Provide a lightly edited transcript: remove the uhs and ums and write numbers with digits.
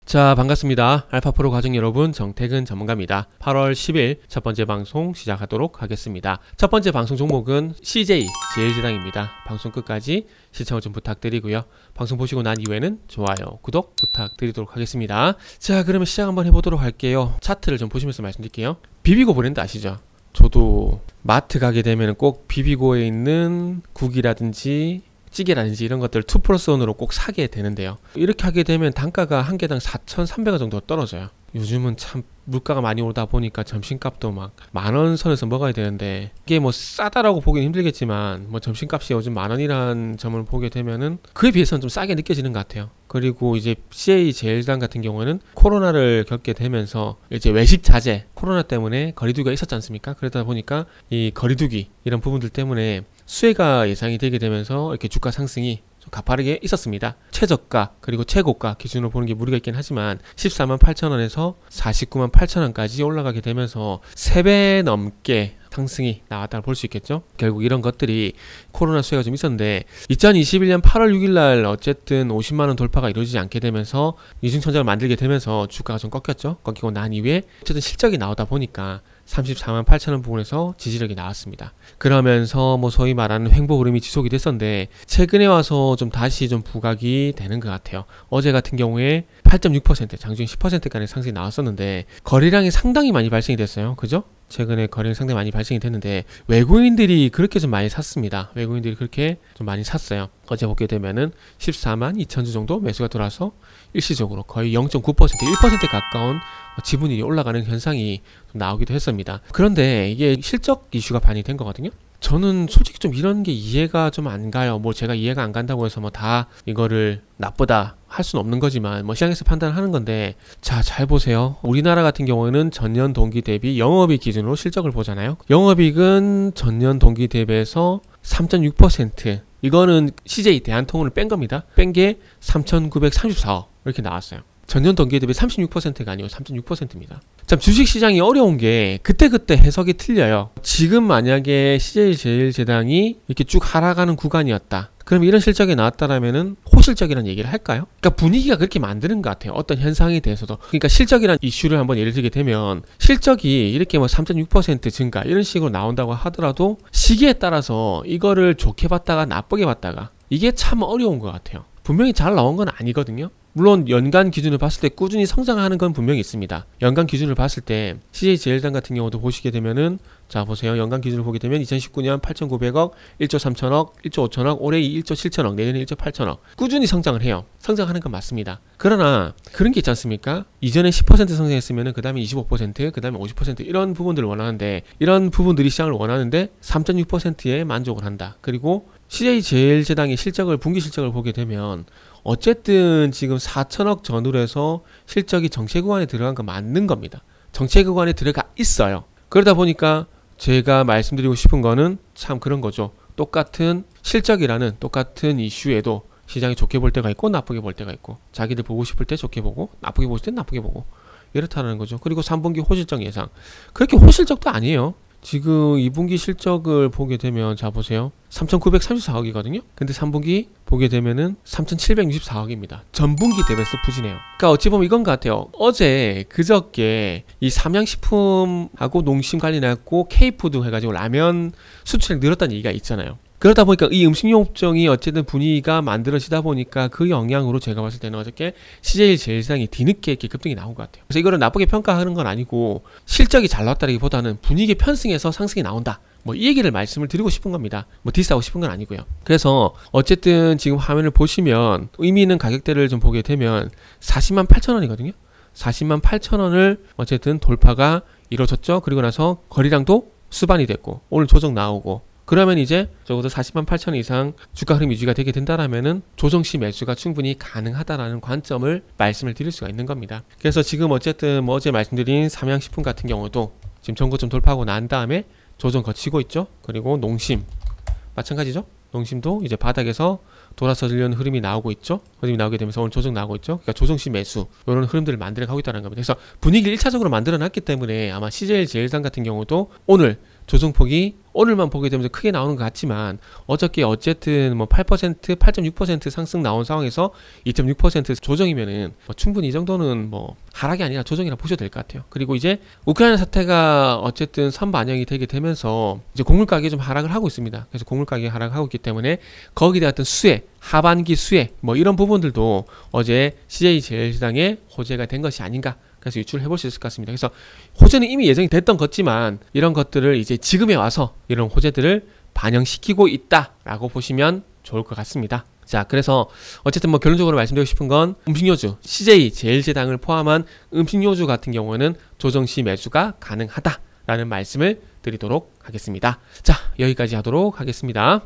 자, 반갑습니다. 알파프로 과정 여러분, 정태근 전문가입니다. 8월 10일 첫 번째 방송 시작하도록 하겠습니다. 첫 번째 방송 종목은 CJ 제일제당입니다. 방송 끝까지 시청을 좀 부탁드리고요. 방송 보시고 난 이후에는 좋아요, 구독 부탁드리도록 하겠습니다. 자, 그러면 시작 한번 해보도록 할게요. 차트를 좀 보시면서 말씀드릴게요. 비비고 브랜드 아시죠? 저도 마트 가게 되면 꼭 비비고에 있는 국이라든지 찌개라든지 이런 것들 2+1으로 꼭 사게 되는데요. 이렇게 하게 되면 단가가 한 개당 4,300원 정도 떨어져요. 요즘은 참 물가가 많이 오르다 보니까 점심값도 막 만원 선에서 먹어야 되는데, 이게 뭐 싸다라고 보기는 힘들겠지만 뭐 점심값이 요즘 만원이라는 점을 보게 되면은 그에 비해서는 좀 싸게 느껴지는 것 같아요. 그리고 이제 CJ 제일제당 같은 경우는 코로나를 겪게 되면서 이제 외식 자제, 코로나 때문에 거리두기가 있었지 않습니까? 그러다 보니까 이 거리두기 이런 부분들 때문에 수혜가 예상이 되게 되면서 이렇게 주가 상승이 좀 가파르게 있었습니다. 최저가 그리고 최고가 기준으로 보는 게 무리가 있긴 하지만 14만 8천원에서 49만 8천원까지 올라가게 되면서 3배 넘게 상승이 나왔다고 볼 수 있겠죠. 결국 이런 것들이 코로나 수혜가 좀 있었는데 2021년 8월 6일날 어쨌든 50만원 돌파가 이루어지지 않게 되면서 이중천장을 만들게 되면서 주가가 좀 꺾였죠. 꺾이고 난 이후에 어쨌든 실적이 나오다 보니까 34만 8천원 부분에서 지지력이 나왔습니다. 그러면서 뭐 소위 말하는 횡보 흐름이 지속이 됐었는데 최근에 와서 좀 다시 좀 부각이 되는 것 같아요. 어제 같은 경우에 8.6% 장중에 10%까지 상승이 나왔었는데 거래량이 상당히 많이 발생이 됐어요. 그죠? 최근에 거래량이 상당히 많이 발생이 됐는데 외국인들이 그렇게 좀 많이 샀습니다. 외국인들이 그렇게 좀 많이 샀어요. 어제 보게 되면은 14만 2천주 정도 매수가 들어와서 일시적으로 거의 0.9% 1% 가까운 지분이 올라가는 현상이 좀 나오기도 했습니다. 그런데 이게 실적 이슈가 반영이 된 거거든요. 저는 솔직히 좀 이런 게 이해가 좀 안 가요. 뭐 제가 이해가 안 간다고 해서 뭐 다 이거를 나쁘다 할 수는 없는 거지만 뭐 시장에서 판단하는 건데, 자, 잘 보세요. 우리나라 같은 경우에는 전년 동기 대비 영업이익 기준으로 실적을 보잖아요. 영업이익은 전년 동기 대비해서 3.6%, 이거는 CJ 대한통운을 뺀 겁니다. 뺀 게 3,934억 이렇게 나왔어요. 전년 동기에 대비 36%가 아니고 3.6%입니다. 참 주식시장이 어려운 게 그때그때 해석이 틀려요. 지금 만약에 CJ 제일제당이 이렇게 쭉 하락하는 구간이었다, 그럼 이런 실적이 나왔다라면은 호실적이라는 얘기를 할까요? 그러니까 분위기가 그렇게 만드는 것 같아요. 어떤 현상에 대해서도. 그러니까 실적이라는 이슈를 한번 예를 들게 되면 실적이 이렇게 뭐 3.6% 증가 이런 식으로 나온다고 하더라도 시기에 따라서 이거를 좋게 봤다가 나쁘게 봤다가 이게 참 어려운 것 같아요. 분명히 잘 나온 건 아니거든요. 물론 연간 기준을 봤을 때 꾸준히 성장하는 건 분명히 있습니다. 연간 기준을 봤을 때 CJ 제일제당 같은 경우도 보시게 되면은, 자 보세요. 연간 기준을 보게 되면 2019년 8,900억, 1조 3천억, 1조 5천억, 올해 1조 7천억, 내년에 1조 8천억. 꾸준히 성장을 해요. 성장하는 건 맞습니다. 그러나 그런 게 있지 않습니까? 이전에 10% 성장했으면은 그 다음에 25%, 그 다음에 50% 이런 부분들을 원하는데, 이런 부분들이 시장을 원하는데 3.6%에 만족을 한다. 그리고 CJ 제일제당의 실적을, 분기 실적을 보게 되면 어쨌든 지금 4천억 전후로 해서 실적이 정체 구간에 들어간 거 맞는 겁니다. 정체 구간에 들어가 있어요. 그러다 보니까 제가 말씀드리고 싶은 거는 참 그런 거죠. 똑같은 실적이라는 똑같은 이슈에도 시장이 좋게 볼 때가 있고 나쁘게 볼 때가 있고, 자기들 보고 싶을 때 좋게 보고 나쁘게 보실 때 나쁘게 보고 이렇다는 거죠. 그리고 3분기 호실적 예상, 그렇게 호실적도 아니에요. 지금 2분기 실적을 보게 되면, 자 보세요. 3,934억이거든요. 근데 3분기 보게 되면은 3,764억입니다. 전분기 대비해서 부진해요. 그러니까 어찌 보면 이건 것 같아요. 어제 그저께 이 삼양식품하고 농심 관련해갖고 K푸드 해가지고 라면 수출이 늘었다는 얘기가 있잖아요. 그러다 보니까 이 음식료업종이 어쨌든 분위기가 만들어지다 보니까 그 영향으로 제가 봤을 때는 어저께 CJ 제일제당이 뒤늦게 이렇게 급등이 나온 것 같아요. 그래서 이거를 나쁘게 평가하는 건 아니고 실적이 잘 나왔다기보다는 분위기 편승해서 상승이 나온다, 뭐 이 얘기를 말씀을 드리고 싶은 겁니다. 뭐 디스하고 싶은 건 아니고요. 그래서 어쨌든 지금 화면을 보시면 의미 있는 가격대를 좀 보게 되면 40만 8천원이거든요 40만 8천원을 어쨌든 돌파가 이루어졌죠. 그리고 나서 거래량도 수반이 됐고 오늘 조정 나오고, 그러면 이제 적어도 40만 8천 이상 주가 흐름 유지가 되게 된다라면은 조정시 매수가 충분히 가능하다라는 관점을 말씀을 드릴 수가 있는 겁니다. 그래서 지금 어쨌든 뭐 어제 말씀드린 삼양식품 같은 경우도 지금 전고점 돌파하고 난 다음에 조정 거치고 있죠. 그리고 농심 마찬가지죠. 농심도 이제 바닥에서 돌아서려는 흐름이 나오고 있죠. 흐름이 나오게 되면서 오늘 조정 나오고 있죠. 그러니까 조정시 매수 이런 흐름들을 만들어가고 있다는 겁니다. 그래서 분위기를 1차적으로 만들어놨기 때문에 아마 CJ 제일상 같은 경우도 오늘 조정폭이 오늘만 보게 되면서 크게 나오는 것 같지만 어저께 어쨌든 뭐 8%, 8.6% 상승 나온 상황에서 2.6% 조정이면은 뭐 충분히 이 정도는 뭐 하락이 아니라 조정이라 보셔도 될 것 같아요. 그리고 이제 우크라이나 사태가 어쨌든 선반영이 되게 되면서 이제 곡물 가격이 좀 하락을 하고 있습니다. 그래서 곡물 가격이 하락하고 있기 때문에 거기에 대한 어떤 수혜, 하반기 수혜 뭐 이런 부분들도 어제 CJ 제일시장에 호재가 된 것이 아닌가. 그래서 유출을 해볼 수 있을 것 같습니다. 그래서 호재는 이미 예정이 됐던 것지만 이런 것들을 이제 지금에 와서 이런 호재들을 반영시키고 있다라고 보시면 좋을 것 같습니다. 자, 그래서 어쨌든 뭐 결론적으로 말씀드리고 싶은 건 음식료주, CJ 제일제당을 포함한 음식료주 같은 경우는 조정시 매수가 가능하다라는 말씀을 드리도록 하겠습니다. 자, 여기까지 하도록 하겠습니다.